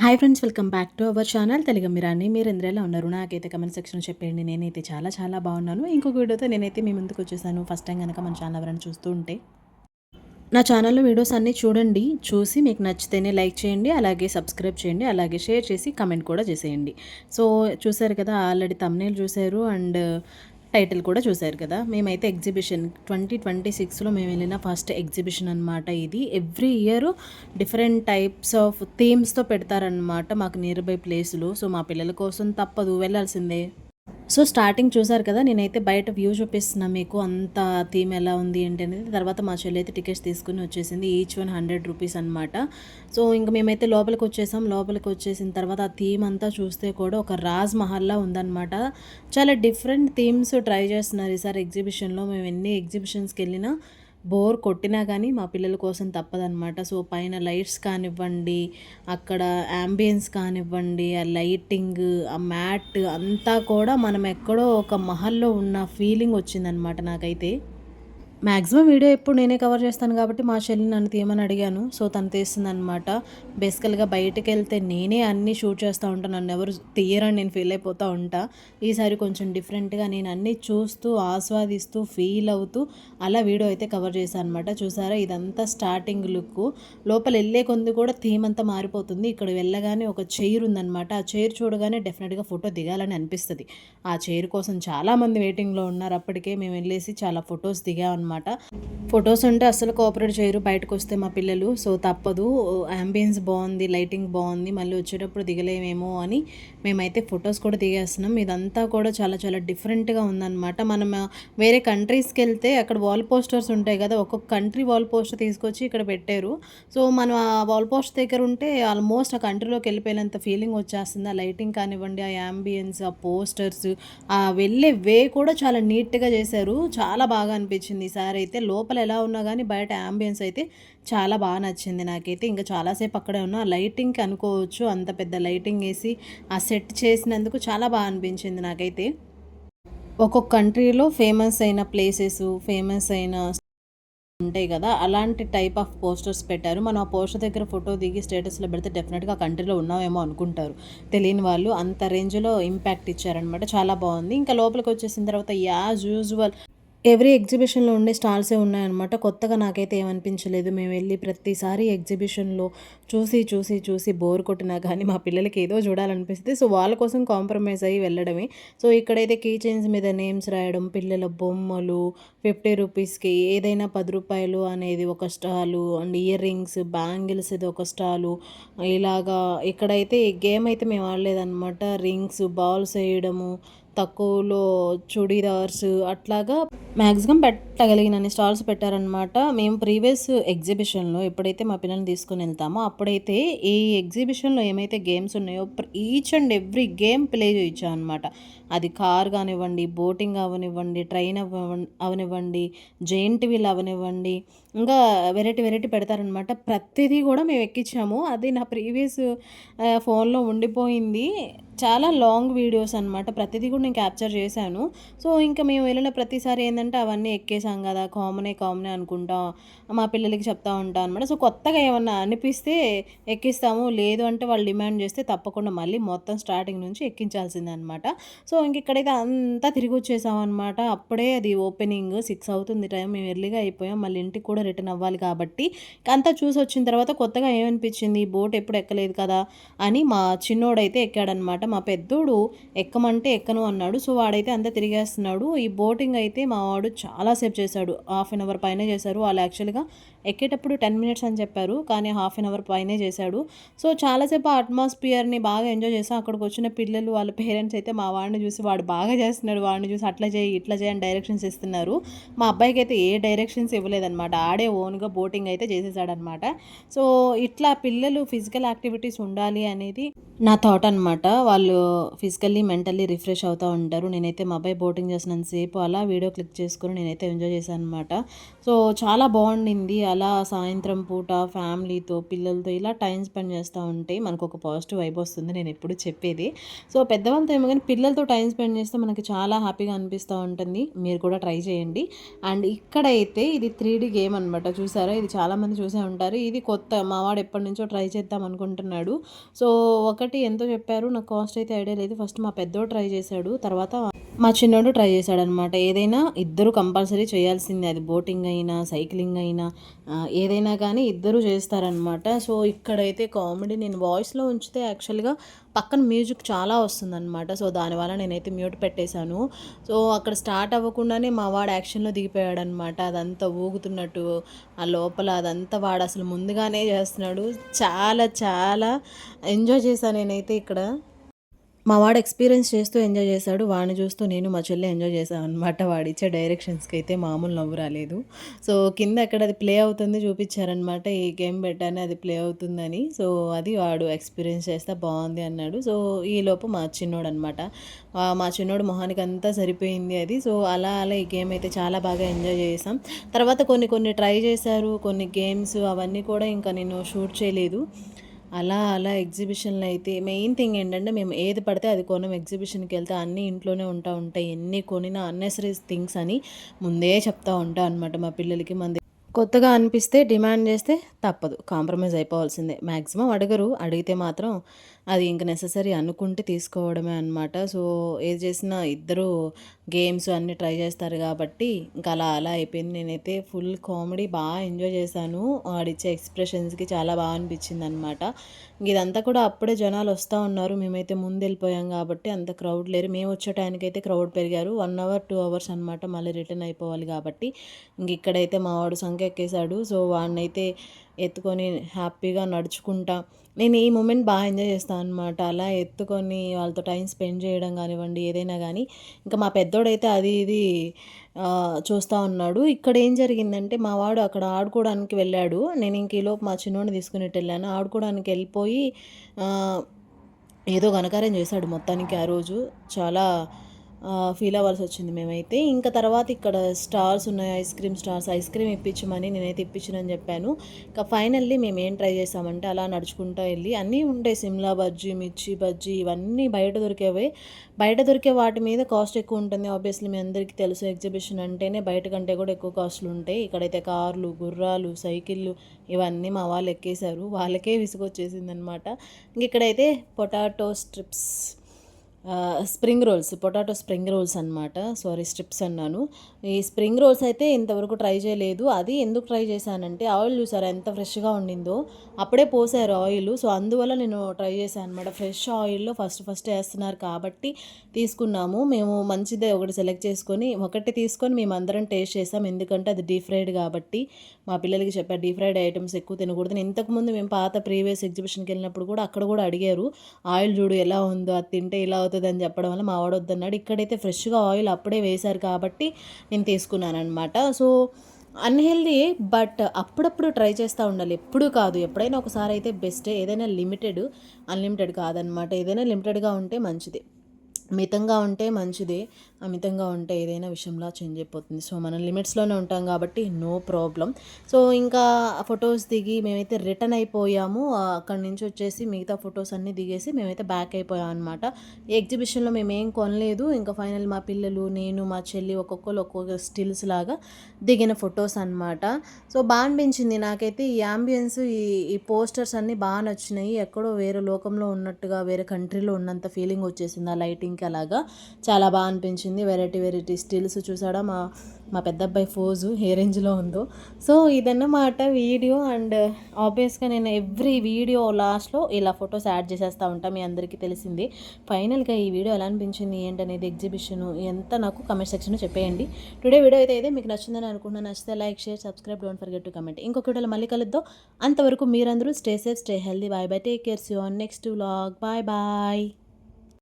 Hi friends, welcome back to our channel Telugu Meerani. మీరు ఎందులో ఉన్నారు? నాకైతే కమెంట్ సెక్షన్ చెప్పండి. నేనైతే చాలా చాలా బాగున్నాను. ఇంకొక వీడియోతో నేనైతే మీ ముందుకు వచ్చేసాను. ఫస్ట్ టైం కనుక మన ఛానల్ ఎవరైనా చూస్తూ ఉంటే నా ఛానల్లో వీడియోస్ అన్నీ చూడండి. చూసి మీకు నచ్చితేనే లైక్ చేయండి, అలాగే సబ్స్క్రైబ్ చేయండి, అలాగే షేర్ చేసి కమెంట్ కూడా చేసేయండి. సో చూసారు కదా, ఆల్రెడీ థంబ్నెయిల్ చూసారు అండ్ టైటిల్ కూడా చూసారు కదా. మేమైతే ఎగ్జిబిషన్ 2026లో మేము వెళ్ళిన ఫస్ట్ ఎగ్జిబిషన్ అనమాట ఇది. Every year different types of థీమ్స్తో పెడతారనమాట మాకు నియర్ బై ప్లేసులు. సో మా పిల్లల కోసం తప్పదు, వెళ్ళాల్సిందే. సో స్టార్టింగ్ చూసారు కదా, నేనైతే బయట వ్యూ చూపిస్తున్నా మీకు, అంత థీమ్ ఎలా ఉంది ఏంటి అనేది. తర్వాత మా చెల్లి అయితే టికెట్స్ తీసుకుని వచ్చేసింది. ఈచ్ వన్ 100 రూపీస్ అనమాట. సో ఇంక మేమైతే లోపలికి వచ్చేసాం. లోపలికి వచ్చేసిన తర్వాత ఆ థీమ్ అంతా చూస్తే కూడా ఒక రాజ్ మహల్లా ఉందన్నమాట. చాలా డిఫరెంట్ థీమ్స్ ట్రై చేస్తున్నారు ఈసారి ఎగ్జిబిషన్లో. మేము ఎన్ని ఎగ్జిబిషన్స్కి వెళ్ళినా బోర్ కొట్టినా కానీ మా పిల్లల కోసం తప్పదనమాట. సో పైన లైట్స్ కానివ్వండి, అక్కడ యాంబియన్స్ కానివ్వండి, ఆ లైటింగ్, ఆ మ్యాట్ అంతా కూడా మనం ఎక్కడో ఒక మహల్లో ఉన్న ఫీలింగ్ వచ్చిందనమాట నాకైతే. మ్యాక్సిమం వీడియో ఎప్పుడు నేనే కవర్ చేస్తాను కాబట్టి మా చెల్లి నన్ను తీయమని అడిగాను. సో తను తీస్తుందనమాట. బేసికల్గా బయటికి వెళ్తే నేనే అన్నీ షూట్ చేస్తూ ఉంటాను, నన్ను ఎవరు తీయరని నేను ఫీల్ అయిపోతూ ఉంటా. ఈసారి కొంచెం డిఫరెంట్గా నేను అన్నీ చూస్తూ ఆస్వాదిస్తూ ఫీల్ అవుతూ అలా వీడియో అయితే కవర్ చేశాను అనమాట. చూసారా, ఇదంతా స్టార్టింగ్ లుక్. లోపల వెళ్ళే కొంది కూడా థీమ్ అంతా మారిపోతుంది. ఇక్కడ వెళ్ళగానే ఒక చైర్ ఉందనమాట. ఆ చైర్ చూడగానే డెఫినెట్గా ఫోటో దిగాలని అనిపిస్తుంది. ఆ చైర్ కోసం చాలామంది వెయిటింగ్లో ఉన్నారు. అప్పటికే మేము వెళ్ళేసి చాలా ఫొటోస్ దిగామన్నమాట. ఫొటోస్ ఉంటే అస్సలు కోఆపరేట్ చేయరు బయటకు వస్తే మా పిల్లలు. సో తప్పదు, యాంబియన్స్ బాగుంది, లైటింగ్ బాగుంది, మళ్ళీ వచ్చేటప్పుడు దిగలేమేమో అని మేమైతే ఫొటోస్ కూడా దిగేస్తున్నాం. ఇదంతా కూడా చాలా చాలా డిఫరెంట్గా ఉందన్నమాట. మనం వేరే కంట్రీస్కి వెళ్తే అక్కడ వాల్ పోస్టర్స్ ఉంటాయి కదా, ఒక్కొక్క కంట్రీ వాల్ పోస్టర్ తీసుకొచ్చి ఇక్కడ పెట్టారు. సో మనం ఆ వాల్ పోస్టర్ దగ్గర ఉంటే ఆల్మోస్ట్ ఆ కంట్రీలోకి వెళ్ళిపోయినంత ఫీలింగ్ వచ్చేస్తుంది. ఆ లైటింగ్ కానివ్వండి, ఆ యాంబియన్స్, ఆ పోస్టర్స్, ఆ వెళ్ళే వే కూడా చాలా నీట్గా చేశారు. చాలా బాగా అనిపించింది ఈసారి అయితే. లోపల ఎలా ఉన్నా కానీ బయట యాంబియన్స్ అయితే చాలా బాగా నచ్చింది నాకైతే. ఇంకా చాలాసేపు అక్కడే ఉన్నా. లైటింగ్కి అనుకోవచ్చు, అంత పెద్ద లైటింగ్ వేసి ఆ సెట్ చేసినందుకు చాలా బాగా అనిపించింది నాకైతే. ఒక్కొక్క కంట్రీలో ఫేమస్ అయిన ప్లేసెస్, ఫేమస్ అయిన ఉంటాయి కదా, అలాంటి టైప్ ఆఫ్ పోస్టర్స్ పెట్టారు. మనం ఆ పోస్టర్ దగ్గర ఫోటో దిగి స్టేటస్లో పెడితే డెఫినెట్గా ఆ కంట్రీలో ఉన్నామేమో అనుకుంటారు తెలియని వాళ్ళు. అంత రేంజ్లో ఇంపాక్ట్ ఇచ్చారనమాట. చాలా బాగుంది. ఇంకా లోపలికి వచ్చేసిన తర్వాత యాజ్ యూజువల్ ఎవ్రీ ఎగ్జిబిషన్లో ఉండే స్టాల్సే ఉన్నాయన్నమాట. కొత్తగా నాకైతే ఏమనిపించలేదు. మేము వెళ్ళి ప్రతిసారి ఎగ్జిబిషన్లో చూసి చూసి చూసి బోర్ కొట్టినా కానీ మా పిల్లలకి ఏదో చూడాలనిపిస్తుంది. సో వాళ్ళ కోసం కాంప్రమైజ్ అయ్యి వెళ్ళడమే. సో ఇక్కడైతే కీ చైన్స్ మీద నేమ్స్ రాయడం, పిల్లల బొమ్మలు, 50 రూపీస్కి ఏదైనా 10 రూపాయలు అనేది ఒక stall, and ear rings, bangles ఇది ఒక స్టాలు. ఇలాగా ఇక్కడైతే గేమ్ అయితే మేము ఆడలేదన్నమాట. రింగ్స్, బాల్స్ వేయడము, తక్కువలో చుడీదార్స్, అట్లాగా మ్యాక్సిమం పెట్టగలిగినన్ని స్టాల్స్ పెట్టారనమాట. మేము ప్రీవియస్ ఎగ్జిబిషన్లో ఎప్పుడైతే మా పిల్లల్ని తీసుకుని వెళ్తామో అప్పుడైతే ఈ ఎగ్జిబిషన్లో ఏమైతే గేమ్స్ ఉన్నాయో each and every game play చేయించాం అనమాట. అది కార్ కానివ్వండి, బోటింగ్ అవనివ్వండి, ట్రైన్ అవనివ్వండి, జెయింట్ వీల్ అవనివ్వండి, ఇంకా వెరైటీ వెరైటీ పెడతారనమాట. ప్రతిదీ కూడా మేము ఎక్కించాము. అది నా ప్రీవియస్ ఫోన్లో ఉండిపోయింది. చాలా లాంగ్ వీడియోస్ అనమాట. ప్రతిదీ కూడా నేను క్యాప్చర్ చేశాను. సో ఇంకా మేము వెళ్ళిన ప్రతిసారి ఏంటంటే అవన్నీ ఎక్కేసాం కదా, కామనే కామనే అనుకుంటా మా పిల్లలకి చెప్తా ఉంటాను అనమాట. సో కొత్తగా ఏమన్నా అనిపిస్తే ఎక్కిస్తాము, లేదు అంటే వాళ్ళు డిమాండ్ చేస్తే తప్పకుండా మళ్ళీ మొత్తం స్టార్టింగ్ నుంచి ఎక్కించాల్సిందే అనమాట. సో ఇంక ఇక్కడైతే అంతా తిరిగి వచ్చేసాం అనమాట. అప్పుడే అది ఓపెనింగ్ 6 అవుతుంది టైం. మేము ఎర్లీగా అయిపోయాం, మళ్ళీ ఇంటికి కూడా రిటర్న్ అవ్వాలి కాబట్టి. అంతా చూసి వచ్చిన తర్వాత కొత్తగా ఏమనిపించింది, ఈ బోట్ ఎప్పుడు ఎక్కలేదు కదా అని మా చిన్నోడైతే ఎక్కాడనమాట. మా పెద్దోడు ఎక్కమంటే ఎక్కను అన్నాడు. సో వాడైతే అంతా తిరిగేస్తున్నాడు. ఈ బోటింగ్ అయితే మా వాడు చాలాసేపు చేశాడు. హాఫ్ అన్ అవర్ పైనే చేశారు. వాళ్ళు యాక్చువల్గా ఎక్కేటప్పుడు 10 మినిట్స్ అని చెప్పారు, కానీ హాఫ్ అన్ అవర్ పైనే చేశాడు. సో చాలాసేపు ఆ అట్మాస్ఫియర్ని బాగా ఎంజాయ్ చేసాం. అక్కడికి వచ్చిన పిల్లలు వాళ్ళ పేరెంట్స్ అయితే మా వాడిని చూసి, వాడు బాగా చేస్తున్నాడు, వాడిని చూసి అట్లా చేయి ఇట్లా చేయి అని డైరెక్షన్స్ ఇస్తున్నారు. మా అబ్బాయికి అయితే ఏ డైరెక్షన్స్ ఇవ్వలేదన్నమాట. ఆడే ఓన్గా బోటింగ్ అయితే చేసేసాడనమాట. సో ఇట్లా పిల్లలు ఫిజికల్ యాక్టివిటీస్ ఉండాలి అనేది నా థాట్ అనమాట. వాళ్ళు ఫిజికల్లీ మెంటల్లీ రిఫ్రెష్ అవుతూ ఉంటారు. నేనైతే మా అబ్బాయి బోటింగ్ చేసినంతసేపు అలా వీడియో క్లిక్ చేసుకొని నేనైతే ఎంజాయ్ చేశాను అనమాట. సో చాలా బాగుండింది. అలా సాయంత్రం పూట ఫ్యామిలీతో పిల్లలతో ఇలా టైం స్పెండ్ చేస్తూ ఉంటే మనకు ఒక పాజిటివ్ వైబ్ వస్తుంది, నేను ఎప్పుడు చెప్పేది. సో పెద్దవాళ్ళతో ఏమో కానీ పిల్లలతో టైం స్పెండ్ చేస్తే మనకి చాలా హ్యాపీగా అనిపిస్తూ ఉంటుంది. మీరు కూడా ట్రై చేయండి. అండ్ ఇక్కడైతే ఇది 3D గేమ్ అనమాట. చూసారా? ఇది చాలామంది చూసే ఉంటారు. ఇది కొత్త మా వాడు ఎప్పటినుంచో ట్రై చేద్దాం అనుకుంటున్నాడు. సో, ఒకటి ఎంతో చెప్పారు, నాకు కాస్ట్ అయితే ఐడియా లేదు. ఫస్ట్ మా పెద్దోడు ట్రై చేశాడు. తర్వాత మా చిన్నోడు ట్రై చేశాడనమాట. ఏదైనా ఇద్దరు కంపల్సరీ చేయాల్సిందే. అది బోటింగ్ అయినా, సైక్లింగ్ అయినా ఏదైనా కానీ ఇద్దరు చేస్తారనమాట. సో, ఇక్కడైతే కామెడీ నేను వాయిస్‌లో ఉంచితే యాక్చువల్‌గా పక్కన మ్యూజిక్ చాలా వస్తుందనమాట. సో, దానివల్ల నేనైతే మ్యూట్ పెట్టేశాను. సో, అక్కడ స్టార్ట్ అవ్వకుండానే మా వాడు యాక్షన్‌లో దిగిపోయాడనమాట. అదంతా ఊగుతున్నట్టు ఆ లోపల అదంతా వాడసలు ముందుగానే చేస్తున్నాడు. చాలా చాలా ఎంజాయ్ చేశా నేనైతే ఇక్కడ. మా వాడు ఎక్స్‌పీరియన్స్ చేస్తూ ఎంజాయ్ చేశాడు. వాడిని చూస్తూ నేను, మా చెల్లి ఎంజాయ్ చేశామనమాట. వాడిచ్చే డైరెక్షన్స్‌కైతే మామూలు నవ్వు రాలేదు. సో, కింద అక్కడ అది ప్లే అవుతుంది చూపిచ్చారనమాట. ఈ గేమ్ పెట్టాను అది ప్లే అవుతుందని. సో, అది వాడు ఎక్స్‌పీరియన్స్ చేస్తే బావుంది అన్నాడు. సో, ఈలోపు మా చిన్నోడనమాట. మా చిన్నోడు మొహానికంతా సరిపోయింది అది. సో, అలా అలా ఈ గేమ్ అయితే చాలా బాగా ఎంజాయ్ చేసాం. తర్వాత కొన్ని కొన్ని ట్రై చేశారు. కొన్ని గేమ్స్ అవన్నీ కూడా ఇంకా నేను షూట్ చేయలేదు. అలా అలా ఎగ్జిబిషన్‌లో అయితే మెయిన్ థింగ్ ఏంటంటే మేము ఏది పడితే అది కొనం. ఎగ్జిబిషన్‌కెళ్తే అన్నీ ఇంట్లోనే ఉంటాయి. ఎన్ని కొనినా అన్నెసరీస్ థింగ్స్ అని ముందే చెప్తా ఉంటా అనమాట మా పిల్లలకి. కొత్తగా అనిపిస్తే డిమాండ్ చేస్తే తప్పదు. కాంప్రమైజ్ అయిపోవాల్సిందే. మాక్సిమం అడగరు. అడిగితే మాత్రం అది ఇంక నెససరీ అనుకుంటే తీసుకోవడమే అనమాట. సో, ఏది చేసినా ఇద్దరు గేమ్స్ అన్నీ ట్రై చేస్తారు కాబట్టి ఇంకా అలా అలా అయిపోయింది. నేనైతే ఫుల్ కామెడీ ఎంజాయ్ చేశాను. వాడిచ్చే ఎక్స్‌ప్రెషన్స్‌కి చాలా అనిపించిందనమాట. ఇదంతా కూడా అప్పుడే జనాలు వస్తా ఉన్నారు. మేమైతే ముందెళ్ళిపోయాం కాబట్టి అంత క్రౌడ్ లేరు. మేము వచ్చే టైంకైతే క్రౌడ్ పెరిగారు. 1 అవర్, 2 అవర్స్ అనమాట. మళ్ళీ రిటర్న్ అయిపోవాలి కాబట్టి ఇక్కడైతే మా వాడు సంకెక్కేసాడు. సో, వాడినైతే ఎత్తుకొని హ్యాపీగా నడుచుకుంటా నేను ఈ మూమెంట్ ఎంజాయ్ చేస్తాను అనమాట. అలా ఎత్తుకొని వాళ్ళతో టైం స్పెండ్ చేయడం కానివ్వండి, ఏదైనా కానీ. ఇంకా మా పెద్దోడైతే అది ఇది చూస్తా ఉన్నాడు. ఇక్కడ ఏం జరిగిందంటే మా వాడు అక్కడ ఆడుకోవడానికి వెళ్ళాడు. నేను ఇంక ఈలోపు మా చిన్నోడిని తీసుకుని వెళ్ళాను. ఆడుకోవడానికి వెళ్ళిపోయి ఏదో ఘనకార్యం చేశాడు మొత్తానికి ఆ రోజు. చాలా ఫీల్ అవ్వాల్సొచ్చింది మేమైతే. ఇంకా తర్వాత ఇక్కడ స్టాల్స్ ఉన్నాయి. ఐస్ క్రీమ్ ఇప్పించమని నేనైతే ఇప్పించనని చెప్పాను. ఇంకా ఫైనల్లీ మేమేం ట్రై చేసామంటే అలా నడుచుకుంటా వెళ్ళి అన్నీ ఉంటాయి. సిమ్లా బజ్జీ, మిర్చి బజ్జీ ఇవన్నీ బయట దొరికేవే. బయట దొరికే వాటి మీద కాస్ట్ ఎక్కువ ఉంటుంది. ఆబ్వియస్లీ మీ అందరికీ తెలుసు ఎగ్జిబిషన్ అంటేనే బయట కంటే కూడా ఎక్కువ కాస్ట్‌లు ఉంటాయి. ఇక్కడైతే కార్లు, గుర్రాలు, సైకిళ్ళు ఇవన్నీ మా వాళ్ళు ఎక్కేశారు. వాళ్ళకే విసుగొచ్చేసిందనమాట. ఇక్కడైతే potato strips potato spring rolls అనమాట. సారీ స్ట్రిప్స్ అన్నాను. ఈ స్ప్రింగ్ రోల్స్ అయితే ఇంతవరకు ట్రై చేయలేదు. అది ఎందుకు ట్రై చేశానంటే ఆయిల్ చూసారా ఎంత ఫ్రెష్‌గా ఉండిందో. అప్పుడే పోసారు ఆయిల్. సో, అందువల్ల నేను ట్రై చేశాను అనమాట. ఫ్రెష్ ఆయిల్‌లో ఫస్ట్ ఏస్తున్నారు కాబట్టి తీసుకున్నాము. మేము మంచిదే ఒకటి సెలెక్ట్ చేసుకొని, ఒకటి తీసుకొని మేమందరం టేస్ట్ చేసాం. ఎందుకంటే అది డీప్ ఫ్రైడ్ కాబట్టి మా పిల్లలకి చెప్పా డీప్ ఫ్రైడ్ ఐటమ్స్ ఎక్కువ తినకూడదని. ఇంతకుముందు మేము ప్రీవియస్ ఎగ్జిబిషన్‌కి వెళ్ళినప్పుడు కూడా అక్కడ కూడా అడిగారు. ఆయిల్ చూడు ఎలా ఉందో, అది తింటే ఇలా అవుతుందని చెప్పడం వల్ల మా వాడు వద్దన్నాడు. ఇక్కడైతే ఫ్రెష్‌గా ఆయిల్ అప్పుడే వేశారు కాబట్టి నేను తీసుకున్నాననమాట. సో, అన్‌హెల్తీ బట్ అప్పుడప్పుడు ట్రై చేస్తూ ఉండాలి. ఎప్పుడూ కాదు. ఎప్పుడైనా ఒకసారి అయితే బెస్టే. ఏదైనా అన్‌లిమిటెడ్ కాదనమాట. ఏదైనా లిమిటెడ్‌గా ఉంటే మంచిది. మితంగా ఉంటే మంచిదే. అమితంగా ఉంటే ఏదైనా విషయంలో చేంజ్ అయిపోతుంది. సో, మనం లిమిట్స్‌లోనే ఉంటాం కాబట్టి నో ప్రాబ్లమ్. సో, ఇంకా ఫొటోస్ దిగి మేమైతే రిటర్న్ అయిపోయాము. అక్కడి నుంచి వచ్చేసి మిగతా ఫొటోస్ అన్నీ దిగేసి మేమైతే బ్యాక్ అయిపోయాం అనమాట. ఈ ఎగ్జిబిషన్‌లో మేమేం కొనలేదు. ఇంకా ఫైనల్ మా పిల్లలు, నేను, మా చెల్లి ఒక్కొక్కళ్ళు ఒక్కొక్క స్టిల్స్ లాగా దిగిన ఫొటోస్ అనమాట. సో, అనిపించింది నాకైతే ఈ యాంబియన్స్ ఈ పోస్టర్స్ అన్నీ నచ్చినాయి. ఎక్కడో వేరే లోకంలో ఉన్నట్టుగా, వేరే కంట్రీలో ఉన్నంత ఫీలింగ్ వచ్చేసింది ఆ లైటింగ్‌కి అలాగా. చాలా అనిపించింది. వెరైటీ స్టిల్స్ చూసాడా మా పెద్ద అబ్బాయి ఫోజు ఏ రేంజ్లో ఉందో. సో, ఇదన్నమాట వీడియో. అండ్ ఆబ్వియస్గా నేను ఎవ్రీ వీడియో లాస్ట్లో ఇలా ఫొటోస్ యాడ్ చేసేస్తూ ఉంటాను. మీ అందరికీ తెలిసింది. ఫైనల్గా ఈ వీడియో ఎలా అనిపించింది ఏంటనేది ఎగ్జిబిషన్ ఎంత నాకు కమెంట్ సెక్షన్లో చెప్పేయండి. టుడే వీడియో అయితే మీకు నచ్చిందని అనుకుంటున్నాను. నచ్చితే like, share, subscribe, don't forget to comment. ఇంకొక వీడియోలో మళ్ళీ కలుద్దాం. అంతవరకు మీరందరూ stay safe, stay healthy. Bye bye, take care, see you on next vlog. Bye bye.